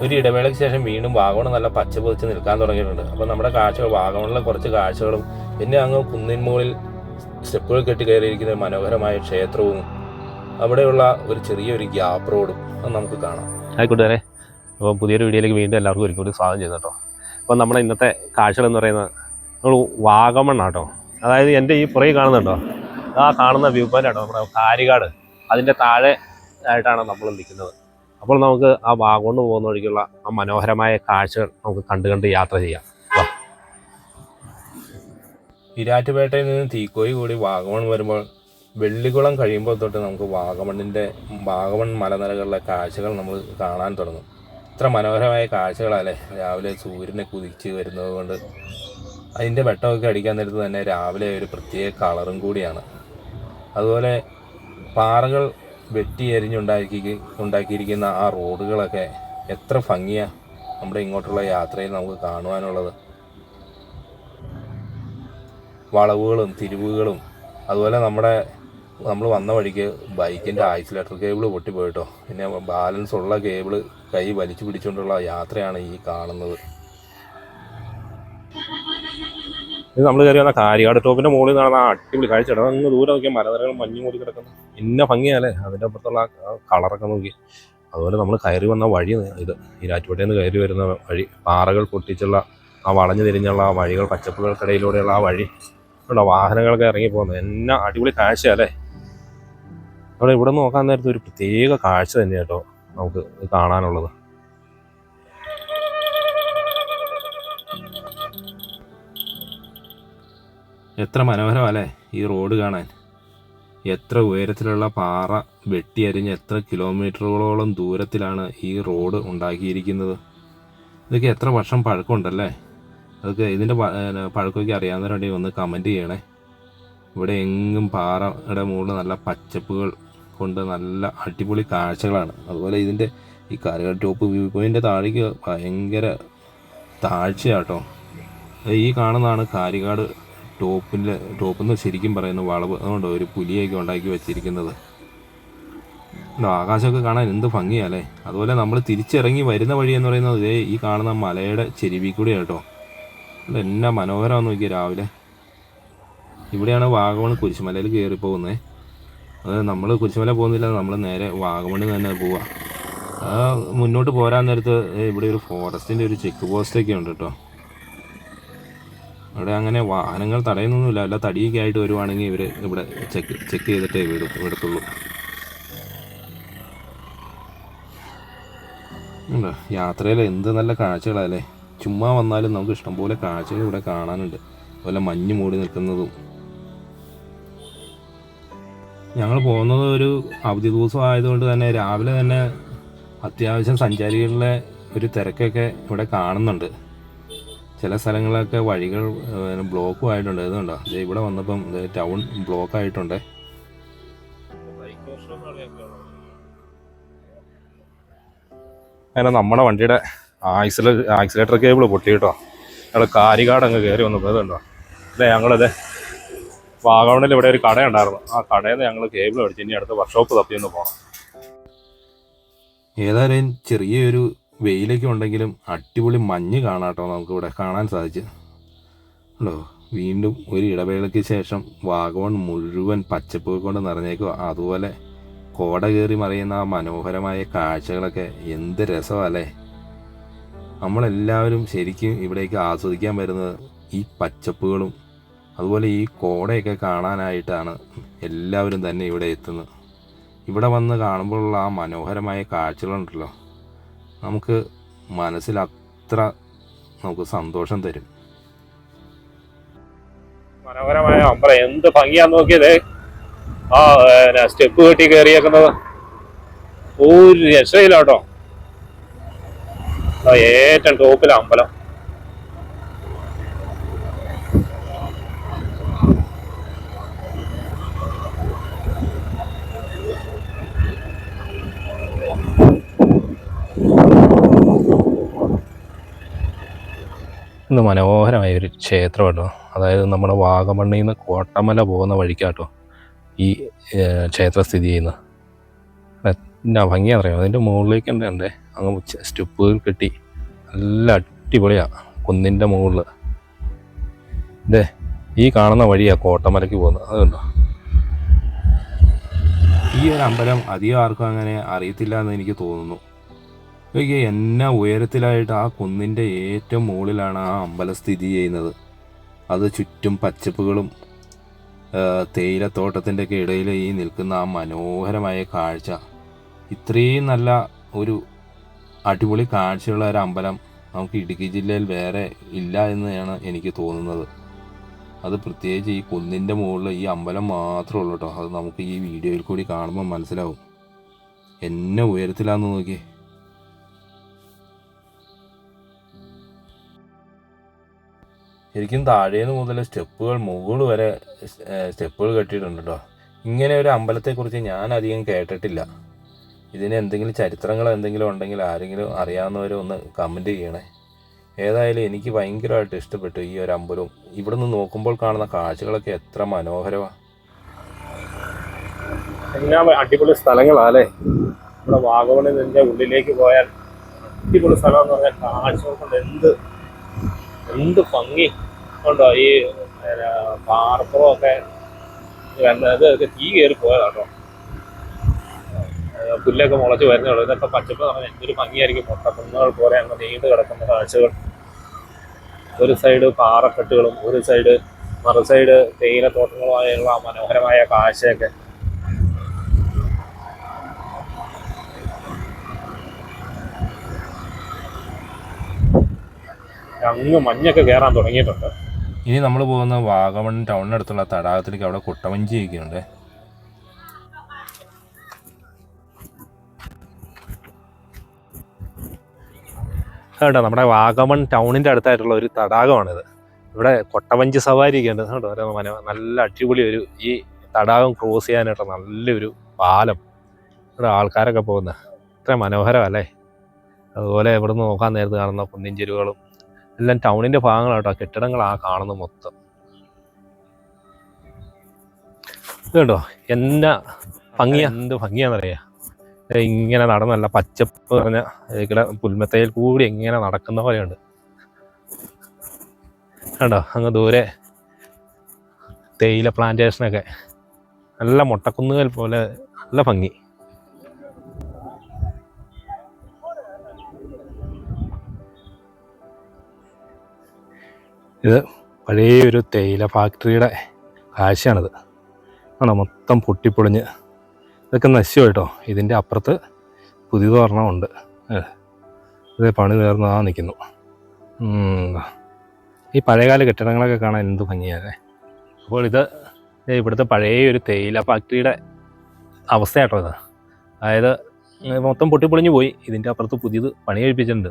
ഒരു ഇടവേളയ്ക്ക് ശേഷം വീണ്ടും വാഗമൺ നല്ല പച്ച പൊതിച്ച് നിൽക്കാൻ തുടങ്ങിയിട്ടുണ്ട്. അപ്പോൾ നമ്മുടെ കാഴ്ചകൾ വാഗമണിലെ കുറച്ച് കാഴ്ചകളും പിന്നെ അങ്ങ് കുന്നിൻ മുകളിൽ സ്റ്റെപ്പുകൾ കെട്ടി കയറിയിരിക്കുന്ന മനോഹരമായ ക്ഷേത്രവും അവിടെയുള്ള ഒരു ചെറിയൊരു ഗ്യാപ്പ് റോഡും അത് നമുക്ക് കാണാം. ആയിക്കോട്ടെ. അപ്പോൾ പുതിയൊരു വീഡിയോയിലേക്ക് വീണ്ടും എല്ലാവർക്കും ഒരിക്കൽ കൂടി സ്വാഗതം ചെയ്യുന്നു കേട്ടോ. അപ്പോൾ നമ്മുടെ ഇന്നത്തെ കാഴ്ചകൾ എന്ന് പറയുന്നത് നമ്മൾ വാഗമണ്ണാട്ടോ. അതായത് എൻ്റെ ഈ പുറകെ കാണുന്നുണ്ടോ, ആ കാണുന്ന വ്യൂ പോയിൻ്റ് ആട്ടോ നമ്മുടെ കാരികാട്. അതിൻ്റെ താഴെ ആയിട്ടാണ് നമ്മൾ നിൽക്കുന്നത്. അപ്പോൾ നമുക്ക് ആ വാഗമൺ പോകുന്ന വഴിക്കുള്ള ആ മനോഹരമായ കാഴ്ചകൾ നമുക്ക് കണ്ട് യാത്ര ചെയ്യാം. ഇരാറ്റുപേട്ടയിൽ നിന്ന് തീക്കോയി കൂടി വാഗമൺ വരുമ്പോൾ വെള്ളിക്കുളം കഴിയുമ്പോൾ തൊട്ട് നമുക്ക് വാഗമൺ മലനിരകളിലെ കാഴ്ചകൾ നമ്മൾ കാണാൻ തുടങ്ങും. ഇത്ര മനോഹരമായ കാഴ്ചകളല്ലേ. രാവിലെ സൂര്യനെ കുതിച്ച് വരുന്നത് കൊണ്ട് അതിൻ്റെ വെട്ടമൊക്കെ അടിക്കാൻ നേരത്ത് തന്നെ രാവിലെ ഒരു പ്രത്യേക കളറും കൂടിയാണ്. അതുപോലെ പാറകൾ വെട്ടി എരിഞ്ഞുണ്ടാക്കിയിരിക്കുന്ന ആ റോഡുകളൊക്കെ എത്ര ഭംഗിയാണ് നമ്മുടെ ഇങ്ങോട്ടുള്ള യാത്രയിൽ നമുക്ക് കാണുവാനുള്ളത്. വളവുകളും തിരിവുകളും അതുപോലെ നമ്മൾ വന്ന വഴിക്ക് ബൈക്കിൻ്റെ ആക്സിലേറ്റർ കേബിൾ പൊട്ടിപ്പോയിട്ടോ. പിന്നെ ബാലൻസ് ഉള്ള കേബിള് കൈ വലിച്ചു പിടിച്ചുകൊണ്ടുള്ള യാത്രയാണ് ഈ കാണുന്നത്. ഇത് നമ്മൾ കയറി വന്ന കാരികാട് ടോപ്പിൻ്റെ മുകളിൽ നടന്ന അടിപൊളി കാഴ്ച. അങ്ങ് ദൂരെ നോക്കിയാൽ മലനിരകൾ മഞ്ഞ് മൂടി കിടക്കുന്നു. ഇന്ന ഭംഗിയല്ലേ അതിൻ്റെ അപ്പുറത്തുള്ള കളറൊക്കെ നോക്കി. അതുപോലെ നമ്മൾ കയറി വന്ന വഴി ഇത് ഈരാറ്റുപേട്ടയിൽ നിന്ന് കയറി വരുന്ന വഴി, പാറകൾ പൊട്ടിച്ചുള്ള ആ വളഞ്ഞു തിരിഞ്ഞുള്ള ആ വഴികൾ, പച്ചപ്പുകൾക്കിടയിലൂടെയുള്ള ആ വഴി ഉണ്ടോ, വാഹനങ്ങളൊക്കെ ഇറങ്ങി പോകുന്നത് എന്നാ അടിപൊളി കാഴ്ചയല്ലേ. അവിടെ ഇവിടെ നോക്കാൻ നേരത്തെ ഒരു പ്രത്യേക കാഴ്ച തന്നെ കേട്ടോ നമുക്ക് കാണാനുള്ളത്. എത്ര മനോഹരമല്ലേ ഈ റോഡ് കാണാൻ. എത്ര ഉയരത്തിലുള്ള പാറ വെട്ടിയരിഞ്ഞ് എത്ര കിലോമീറ്ററുകളോളം ദൂരത്തിലാണ് ഈ റോഡ് ഉണ്ടാക്കിയിരിക്കുന്നത്. ഇതൊക്കെ എത്ര വർഷം പഴക്കമുണ്ടല്ലേ. അതൊക്കെ ഇതിൻ്റെ പഴക്കമൊക്കെ അറിയാവുന്നവരുണ്ടെങ്കിൽ ഒന്ന് കമൻറ്റ് ചെയ്യണേ. ഇവിടെ എങ്ങും പാറയുടെ മുകളിൽ നല്ല പച്ചപ്പുകൾ കൊണ്ട് നല്ല അടിപൊളി കാഴ്ചകളാണ്. അതുപോലെ ഇതിൻ്റെ ഈ കാരികാട് ടോപ്പ് വ്യൂ പോയിൻ്റെ താഴേക്ക് ഭയങ്കര താഴ്ചയാട്ടോ. ഈ കാണുന്നതാണ് കാരികാട് ടോപ്പെന്ന് ശരിക്കും പറയുന്ന വളവ്. അതുകൊണ്ട് ഒരു പുലിയൊക്കെ ഉണ്ടാക്കി വെച്ചിരിക്കുന്നത്. ആകാശമൊക്കെ കാണാൻ എന്ത് ഭംഗിയല്ലേ. അതുപോലെ നമ്മൾ തിരിച്ചിറങ്ങി വരുന്ന വഴി എന്ന് പറയുന്നത് ഈ കാണുന്ന മലയുടെ ചെരുവിൽ കൂടി കേട്ടോ. എന്നാ മനോഹരമാണെന്ന് നോക്കിയാൽ രാവിലെ. ഇവിടെയാണ് വാഗമൺ കുരിശുമലയിൽ കയറി പോകുന്നത്. അത് നമ്മൾ കുരിശുമല പോകുന്നില്ല, നമ്മൾ നേരെ വാഗമണ്ണിൽ തന്നെ പോവുക. മുന്നോട്ട് പോരാൻ നേരത്ത് ഇവിടെ ഒരു ഫോറസ്റ്റിൻ്റെ ഒരു ചെക്ക് പോസ്റ്റൊക്കെ ഉണ്ട് കേട്ടോ. അവിടെ അങ്ങനെ വാഹനങ്ങൾ തടയുന്നൊന്നുമില്ല. അല്ല തടിയൊക്കെ ആയിട്ട് വരുവാണെങ്കിൽ ഇവർ ഇവിടെ ചെക്ക് ചെയ്തിട്ടേ വിടത്തുള്ളൂ. ഉണ്ടോ യാത്രയിൽ എന്ത് നല്ല കാഴ്ചകളല്ലേ. ചുമ്മാ വന്നാലും നമുക്ക് ഇഷ്ടംപോലെ കാഴ്ചകൾ ഇവിടെ കാണാനുണ്ട്. അതുപോലെ മഞ്ഞ് മൂടി നിൽക്കുന്നതും. ഞങ്ങൾ പോകുന്നത് ഒരു അവധി ദിവസം ആയതുകൊണ്ട് തന്നെ രാവിലെ തന്നെ അത്യാവശ്യം സഞ്ചാരികളുടെ ഒരു തിരക്കൊക്കെ ഇവിടെ കാണുന്നുണ്ട്. ചില സ്ഥലങ്ങളിലൊക്കെ വഴികൾ ബ്ലോക്കും ആയിട്ടുണ്ട്. ഇതുണ്ടോ ഇവിടെ വന്നപ്പം ടൗൺ ബ്ലോക്ക് ആയിട്ടുണ്ട്. അങ്ങനെ നമ്മുടെ വണ്ടിയുടെ ആക്സിലേറ്റർ കേബിൾ പൊട്ടി കേട്ടോ. ഞങ്ങൾ കാരികാട് അങ്ങ് കയറി വന്നപ്പോൾ ഇതുണ്ടോ അല്ലേ. ഞങ്ങളിത് വാഗമണിൽ ഇവിടെ ഒരു കടയുണ്ടായിരുന്നു. ആ കടയിൽ നിന്ന് ഞങ്ങൾ കേബിൾ മേടിച്ച് ഇനി അടുത്ത വർക്ക്ഷോപ്പ് തപ്പിയൊന്ന് പോകണം. ഏതായാലും ചെറിയൊരു വെയിലൊക്കെ ഉണ്ടെങ്കിലും അടിപൊളി മഞ്ഞ് കാണാട്ടോ നമുക്കിവിടെ കാണാൻ സാധിച്ചു. ഉണ്ടോ വീണ്ടും ഒരു ഇടവേളയ്ക്ക് ശേഷം വാഗമൺ മുഴുവൻ പച്ചപ്പ് കൊണ്ട് നിറഞ്ഞേക്കുക. അതുപോലെ കോട കയറി മറിയുന്ന ആ മനോഹരമായ കാഴ്ചകളൊക്കെ എന്ത് രസമല്ലേ. നമ്മളെല്ലാവരും ശരിക്കും ഇവിടേക്ക് ആസ്വദിക്കാൻ വരുന്നത് ഈ പച്ചപ്പുകളും അതുപോലെ ഈ കോടയൊക്കെ കാണാനായിട്ടാണ് എല്ലാവരും തന്നെ ഇവിടെ എത്തുന്നത്. ഇവിടെ വന്ന് കാണുമ്പോഴുള്ള ആ മനോഹരമായ കാഴ്ചകളുണ്ടല്ലോ, നമുക്ക് മനസ്സിൽ അത്ര നമുക്ക് സന്തോഷം തരും. മനോഹരമായ അമ്പലം എന്ത് ഭംഗിയാന്ന് നോക്കിയതേ. ആ സ്റ്റെപ്പ് കെട്ടി കയറിയേക്കുന്നത് ഒരു രക്ഷയില്ല കേട്ടോ. ഏറ്റവും ടോപ്പിലെ അമ്പലം. ഇന്ന് മനോഹരമായ ഒരു ക്ഷേത്രം കേട്ടോ. അതായത് നമ്മുടെ വാഗമണ്ണിൽ നിന്ന് കോട്ടമല പോകുന്ന വഴിക്കാട്ടോ ഈ ക്ഷേത്രം സ്ഥിതി ചെയ്യുന്നത്. എന്നാ ഭംഗിയാ പറയാം. അതിൻ്റെ മുകളിലേക്ക് ഉണ്ട് അങ്ങ് സ്റ്റെപ്പുകൾ കെട്ടി നല്ല അടിപൊളിയാണ്. കുന്നിൻ്റെ മുകളിൽ ഇതേ ഈ കാണുന്ന വഴിയാണ് കോട്ടമലയ്ക്ക് പോകുന്നത്. അതുണ്ടോ? ഈ ഒരു അമ്പലം അധികം ആർക്കും അങ്ങനെ അറിയത്തില്ല എന്ന് എനിക്ക് തോന്നുന്നു. നോക്കിയേ, എന്നാ ഉയരത്തിലായിട്ട് ആ കുന്നിൻ്റെ ഏറ്റവും മുകളിലാണ് ആ അമ്പലം സ്ഥിതി ചെയ്യുന്നത്. അത് ചുറ്റും പച്ചപ്പുകളും തേയിലത്തോട്ടത്തിൻ്റെ ഒക്കെ ഇടയിൽ ഈ നിൽക്കുന്ന ആ മനോഹരമായ കാഴ്ച, ഇത്രയും നല്ല ഒരു അടിപൊളി കാഴ്ചയുള്ള ഒരു അമ്പലം നമുക്ക് ഇടുക്കി ജില്ലയിൽ വേറെ ഇല്ല എന്നാണ് എനിക്ക് തോന്നുന്നത്. അത് പ്രത്യേകിച്ച് ഈ കുന്നിൻ്റെ മുകളിൽ ഈ അമ്പലം മാത്രമേ ഉള്ളൂ കേട്ടോ. അത് നമുക്ക് ഈ വീഡിയോയിൽ കൂടി കാണുമ്പോൾ മനസ്സിലാവും എന്നെ ഉയരത്തിലാന്ന് നോക്കിയേ. ശരിക്കും താഴേന്ന് മുതൽ സ്റ്റെപ്പുകൾ മുകളിൽ വരെ സ്റ്റെപ്പുകൾ കെട്ടിയിട്ടുണ്ട് കേട്ടോ. ഇങ്ങനെ ഒരു അമ്പലത്തെക്കുറിച്ച് ഞാൻ അധികം കേട്ടിട്ടില്ല. ഇതിന് എന്തെങ്കിലും ചരിത്രങ്ങളോ എന്തെങ്കിലും ഉണ്ടെങ്കിൽ ആരെങ്കിലും അറിയാവുന്നവർ ഒന്ന് കമൻറ്റ് ചെയ്യണേ. ഏതായാലും എനിക്ക് ഭയങ്കരമായിട്ട് ഇഷ്ടപ്പെട്ടു ഈ ഒരു അമ്പലവും. ഇവിടെ നിന്ന് നോക്കുമ്പോൾ കാണുന്ന കാഴ്ചകളൊക്കെ എത്ര മനോഹരമാണ്. എന്നാ അടിപൊളി സ്ഥലങ്ങളാല്ലേ. ഇവിടെ വാഗമണിൻ്റെ ഉള്ളിലേക്ക് പോയാൽ അടിപൊളി സ്ഥലം എന്ന് പറഞ്ഞാൽ കാഴ്ചകൾ കൊണ്ട് എന്ത് ഭംഗി ഉണ്ടോ. ഈ പാർപ്പുറമൊക്കെ ഇതൊക്കെ തീ കയറി പോയതാട്ടോ. പുല്ലൊക്കെ മുളച്ച് വരുന്നുള്ളൂ. ഇതൊക്കെ പച്ചപ്പ് പറഞ്ഞാൽ എന്തൊരു ഭംഗിയായിരിക്കും. മുട്ടക്കുന്നുകൾ പോലെ അങ്ങ് നീണ്ടു കിടക്കുന്ന കാഴ്ചകൾ. ഒരു സൈഡ് പാറക്കെട്ടുകളും ഒരു സൈഡ് മറു സൈഡ് തേയിലത്തോട്ടങ്ങളുമായുള്ള മനോഹരമായ കാഴ്ചയൊക്കെ. അങ്ങ് മഞ്ഞൊക്കെ കയറാൻ തുടങ്ങിയിട്ടുണ്ട്. ഇനി നമ്മൾ പോകുന്ന വാഗമൺ ടൗണിനടുത്തുള്ള തടാകത്തിലേക്ക്. അവിടെ കുട്ടവഞ്ചിയൊക്കെ ഉണ്ട്. കേട്ടോ, നമ്മുടെ വാഗമൺ ടൗണിൻ്റെ അടുത്തായിട്ടുള്ള ഒരു തടാകമാണിത്. ഇവിടെ കൊട്ടവഞ്ചി സവാരിയൊക്കെ ഉണ്ട് കേട്ടോ. നല്ല അടിപൊളി ഒരു ഈ തടാകം ക്രോസ് ചെയ്യാനായിട്ട് നല്ലൊരു പാലം. ഇവിടെ ആൾക്കാരൊക്കെ പോകുന്നത് ഇത്ര മനോഹരമല്ലേ. അതുപോലെ ഇവിടെ നിന്ന് നോക്കാൻ നേരത്ത് കാണുന്ന കുന്നിൻ ചെരുവുകളും എല്ലാം ടൗണിൻ്റെ ഭാഗങ്ങളാട്ടോ. കെട്ടിടങ്ങളാ കാണുന്നത് മൊത്തം. ഇത് കണ്ടോ എന്നാ ഭംഗിയാ, എന്ത് ഭംഗിയാണെന്നറിയാം. ഇങ്ങനെ നടന്നല്ല പച്ചപ്പ് പറഞ്ഞ പുൽമത്തയിൽ കൂടി ഇങ്ങനെ നടക്കുന്ന പോലെയുണ്ട്. കണ്ടോ അങ്ങ് ദൂരെ തേയില പ്ലാന്റേഷനൊക്കെ നല്ല മുട്ടക്കുന്നുകൾ പോലെ നല്ല ഭംഗി. ഇത് പഴയൊരു തേയില ഫാക്ടറിയുടെ കാഴ്ചയാണിത്. ആണോ, മൊത്തം പൊട്ടിപ്പൊളിഞ്ഞ് ഇതൊക്കെ നശിച്ചു കേട്ടോ. ഇതിൻ്റെ അപ്പുറത്ത് പുതിയതൊരെണ്ണമുണ്ട്. ഇത് പണി തീർന്നാ നിൽക്കുന്നു. ഈ പഴയകാല കെട്ടിടങ്ങളൊക്കെ കാണാൻ എന്ത് ഭംഗിയാണേ. അപ്പോൾ ഇത് ഇവിടുത്തെ പഴയ ഒരു തേയില ഫാക്ടറിയുടെ അവസ്ഥയാട്ടോ ഇത്. അതായത് മൊത്തം പൊട്ടിപ്പൊളിഞ്ഞ് പോയി. ഇതിൻ്റെ അപ്പുറത്ത് പുതിയത് പണി കഴിപ്പിച്ചിട്ടുണ്ട്.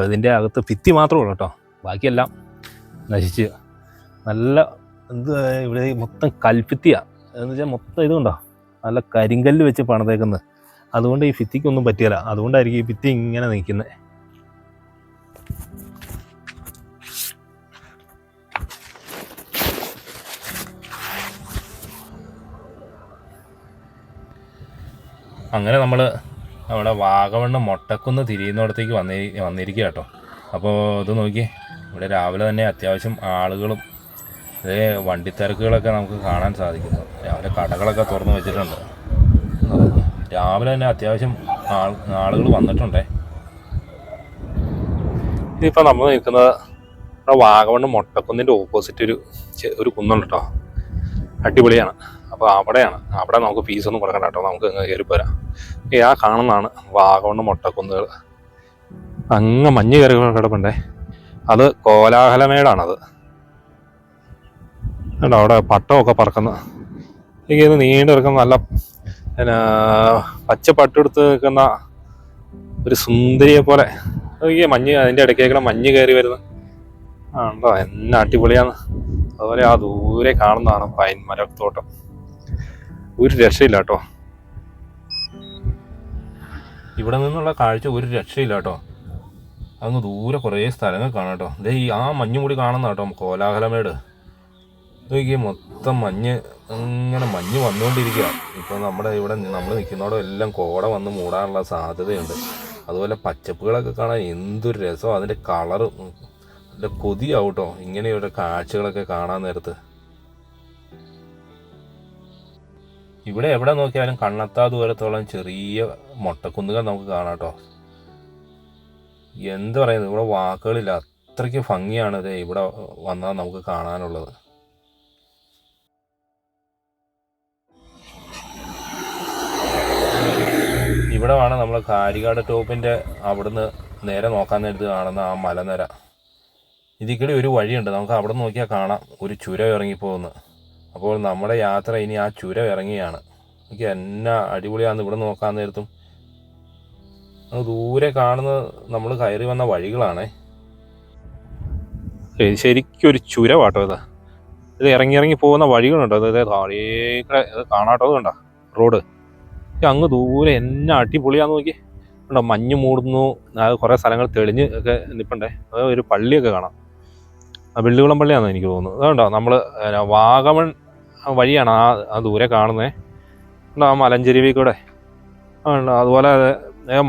ഇതിൻ്റെ അകത്ത് ഭിത്തി മാത്രമേ ഉള്ളൂ കേട്ടോ. ബാക്കിയെല്ലാം നശിച്ച് നല്ല ഇവിടെ മൊത്തം കൽഭിത്തിയാണ്. എന്ന് വെച്ചാൽ മൊത്തം ഇതുണ്ടോ നല്ല കരിങ്കല്ല് വെച്ച് പണിതേക്കുന്നത്. അതുകൊണ്ട് ഈ ഭിത്തിക്കൊന്നും പറ്റിയല്ല. അതുകൊണ്ടായിരിക്കും ഈ ഭിത്തി ഇങ്ങനെ നിൽക്കുന്നത്. അങ്ങനെ നമ്മൾ നമ്മുടെ വാഗമണ്ണ് മൊട്ടക്കുന്ന് തിരിയുന്നിടത്തേക്ക് വന്നിരിക്കുക കേട്ടോ. അപ്പോൾ ഇത് നോക്കി, ഇവിടെ രാവിലെ തന്നെ അത്യാവശ്യം ആളുകളും ഇതേ വണ്ടിത്തിരക്കുകളൊക്കെ നമുക്ക് കാണാൻ സാധിക്കുന്നു. രാവിലെ കടകളൊക്കെ തുറന്ന് വെച്ചിട്ടുണ്ട്. രാവിലെ തന്നെ അത്യാവശ്യം ആളുകൾ വന്നിട്ടുണ്ടേ. ഇതിപ്പോൾ നമ്മൾ നിൽക്കുന്നത് നമ്മുടെ വാഗമണ്ണ് മൊട്ടക്കുന്നിൻ്റെ ഓപ്പോസിറ്റ് ഒരു കുന്നുണ്ട് കേട്ടോ. അടിപൊളിയാണ്. അപ്പോൾ അവിടെ നമുക്ക് ഫീസൊന്നും കൊടുക്കണ്ട കേട്ടോ. നമുക്ക് കയറി പോരാം. ആ കാണുന്നതാണ് വാഗമണ്ണ് മൊട്ടക്കുന്നുകൾ. അങ്ങ് മഞ്ഞ് കയറി കിടപ്പുണ്ടേ. അത് കോലാഹലമേടാണത് കേട്ടോ. അവിടെ പട്ടമൊക്കെ പറക്കുന്ന ഇത് നീണ്ടു കിടക്കുന്ന നല്ല പച്ച പട്ടെടുത്ത് നിൽക്കുന്ന ഒരു സുന്ദരിയെ പോലെ മഞ്ഞ്, അതിൻ്റെ ഇടയ്ക്കേക്കുള്ള മഞ്ഞ് കയറി വരുന്നത് ഉണ്ടോ. എന്നാ അടിപൊളിയാണ്. അതുപോലെ ആ ദൂരെ കാണുന്നതാണ് പൈൻ മരത്തോട്ടം. ഒരു രക്ഷയില്ല കേട്ടോ. ഇവിടെ നിന്നുള്ള കാഴ്ച ഒരു രക്ഷയില്ല കേട്ടോ. അങ്ങ് ദൂരെ കുറേ സ്ഥലങ്ങൾ കാണാം കേട്ടോ. ഈ ആ മഞ്ഞുമൂടി കാണുന്ന കേട്ടോ കോലാഹലമേട്. നോക്കിയേ മൊത്തം മഞ്ഞ് അങ്ങനെ മഞ്ഞ് വന്നുകൊണ്ടിരിക്കുക. ഇപ്പോൾ നമ്മുടെ ഇവിടെ നമ്മൾ നിൽക്കുന്നതോടെ എല്ലാം കോട വന്ന് മൂടാനുള്ള സാധ്യതയുണ്ട്. അതുപോലെ പച്ചപ്പുകളൊക്കെ കാണാൻ എന്തൊരു രസം, അതിൻ്റെ കളറ് അതിൻ്റെ കൊതിയാവും കേട്ടോ ഇങ്ങനെയുള്ള കാഴ്ചകളൊക്കെ കാണാൻ നേരത്ത്. ഇവിടെ എവിടെ നോക്കിയാലും കണ്ണെത്താ ദൂരത്തോളം ചെറിയ മൊട്ടക്കുന്നുകൾ നമുക്ക് കാണാം കേട്ടോ. എന്ത് പറയുന്നത്, ഇവിടെ വാക്കുകളില്ല, അത്രയ്ക്ക് ഭംഗിയാണ് ഇത് ഇവിടെ വന്നാൽ നമുക്ക് കാണാനുള്ളത്. ഇവിടെ വേണം നമ്മൾ കാരികാട് ടോപ്പിൻ്റെ അവിടുന്ന് നേരെ നോക്കാൻ നേരത്ത് കാണുന്ന ആ മലനിര. ഇതിൽക്കൂടി ഒരു വഴിയുണ്ട്, നമുക്ക് അവിടെ നോക്കിയാൽ കാണാം ഒരു ചുരം ഇറങ്ങിപ്പോകുന്നു. അപ്പോൾ നമ്മുടെ യാത്ര ഇനി ആ ചുരം ഇറങ്ങിയാണ്. എനിക്ക് എന്നാ അടിപൊളിയാണെന്ന് ഇവിടെ നോക്കാൻ നേരത്തും. അത് ദൂരെ കാണുന്നത് നമ്മൾ കയറി വന്ന വഴികളാണേ. ശരിക്കും ഒരു ചുരവാട്ടോ ഇത്. ഇത് ഇറങ്ങി പോകുന്ന വഴികളുണ്ടോ, അത് താഴേക്കൂടെ ഇത് കാണാട്ടോ. കണ്ടോ റോഡ് അങ്ങ് ദൂരെ എന്നാ അടിപൊളിയാന്ന് നോക്കി. ഉണ്ടോ മഞ്ഞ് മൂടുന്നു, അത് കുറേ സ്ഥലങ്ങൾ തെളിഞ്ഞ് ഒക്കെ നിൽപ്പണ്ടേ. അത് ഒരു പള്ളിയൊക്കെ കാണാം, വെള്ളികുളം പള്ളിയാണെന്ന് എനിക്ക് തോന്നുന്നു. അതുകൊണ്ടോ നമ്മൾ വാഗമൺ വഴിയാണ് ആ ദൂരെ കാണുന്നത്. ഉണ്ടോ ആ മലഞ്ചെരുവിൽ കൂടെ ഉണ്ടോ. അതുപോലെ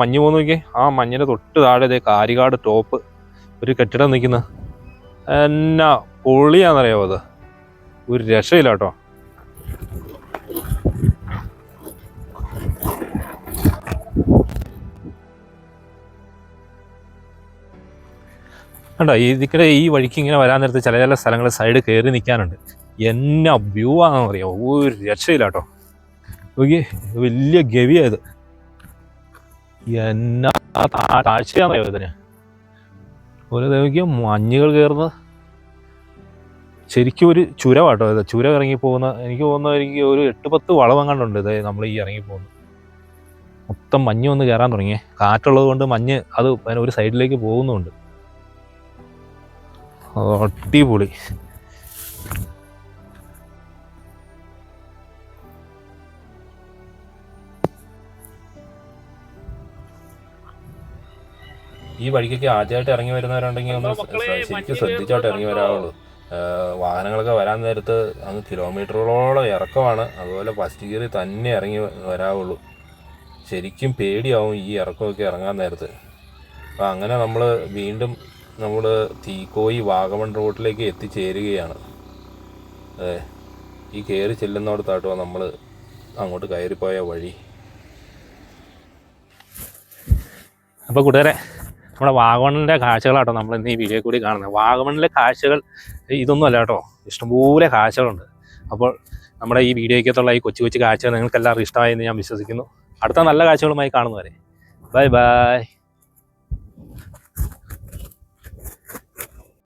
മഞ്ഞ് പോകുന്ന നോക്കി, ആ മഞ്ഞിൻ്റെ തൊട്ട് താഴെ കാരികാട് ടോപ്പ് ഒരു കെട്ടിടം നിൽക്കുന്ന എന്നാ പൊളിയാണെന്നറിയാമോ. അത് ഒരു രക്ഷയില്ല കേട്ടോ. കണ്ടോ ഇതിക്കടെ ഈ വഴിക്ക് ഇങ്ങനെ വരാൻ നേരത്ത് ചില സ്ഥലങ്ങൾ സൈഡ് കയറി നിൽക്കാനുണ്ട്. എന്നാ വ്യൂ ആണെന്ന് അറിയാമോ, ഒരു രക്ഷയില്ല കേട്ടോ. നോക്കി വലിയ ഗവിയായത്, എന്നാ താഴ്ചയാണെന്നറിയോ ഇതിന്. ഒരു നോക്കിയ മഞ്ഞുകൾ കയറുന്നത് ശരിക്കും ഒരു ചുരമാട്ടോ ഇത്. ചുരം ഇറങ്ങി പോകുന്ന എനിക്ക് തോന്നുന്നത്, എനിക്ക് ഒരു 8-10 വളവങ്ങാണ്ടുണ്ട് ഇത് നമ്മൾ ഈ ഇറങ്ങി പോകുന്നത്. മൊത്തം മഞ്ഞ് വന്ന് കയറാൻ തുടങ്ങിയേ. കാറ്റുള്ളത് കൊണ്ട് മഞ്ഞ് അത് ഒരു സൈഡിലേക്ക് പോകുന്നുണ്ട്. അടിപൊളി. ഈ വഴിക്കൊക്കെ ആദ്യമായിട്ട് ഇറങ്ങി വരുന്നവരുണ്ടെങ്കിൽ ഒന്ന് ശരിക്കും ശ്രദ്ധിച്ചോട്ട് ഇറങ്ങി വരാവുള്ളൂ. വാഹനങ്ങളൊക്കെ വരാൻ നേരത്ത് അങ്ങ് കിലോമീറ്ററുകളോളം ഇറക്കമാണ്. അതുപോലെ ഫസ്റ്റ് ഗിയറിൽ തന്നെ ഇറങ്ങി വരാവുള്ളൂ. ശരിക്കും പേടിയാവും ഈ ഇറക്കമൊക്കെ ഇറങ്ങാൻ നേരത്ത്. അപ്പം അങ്ങനെ നമ്മൾ വീണ്ടും നമ്മൾ തീക്കോയി വാഗമൺ റോഡിലേക്ക് എത്തിച്ചേരുകയാണ്. ഈ കയറി ചെല്ലുന്നിടത്താട്ടോ നമ്മൾ അങ്ങോട്ട് കയറിപ്പോയ വഴി. അപ്പോൾ കൂട്ടുകാരെ, നമ്മുടെ വാഗമണിൻ്റെ കാഴ്ചകളാട്ടോ നമ്മൾ ഇന്ന് ഈ വീഡിയോ കൂടി കാണുന്നത്. വാഗമണിലെ കാഴ്ചകൾ ഇതൊന്നും അല്ല കേട്ടോ, ഇഷ്ടംപോലെ കാഴ്ചകളുണ്ട്. അപ്പോൾ നമ്മുടെ ഈ വീഡിയോയ്ക്കകത്തുള്ള ഈ കൊച്ചു കൊച്ചു കാഴ്ചകൾ നിങ്ങൾക്ക് എല്ലാവർക്കും ഇഷ്ടമായി എന്ന് ഞാൻ വിശ്വസിക്കുന്നു. അടുത്ത നല്ല കാഴ്ചകളുമായി കാണുന്നവരെ ബൈ ബൈ.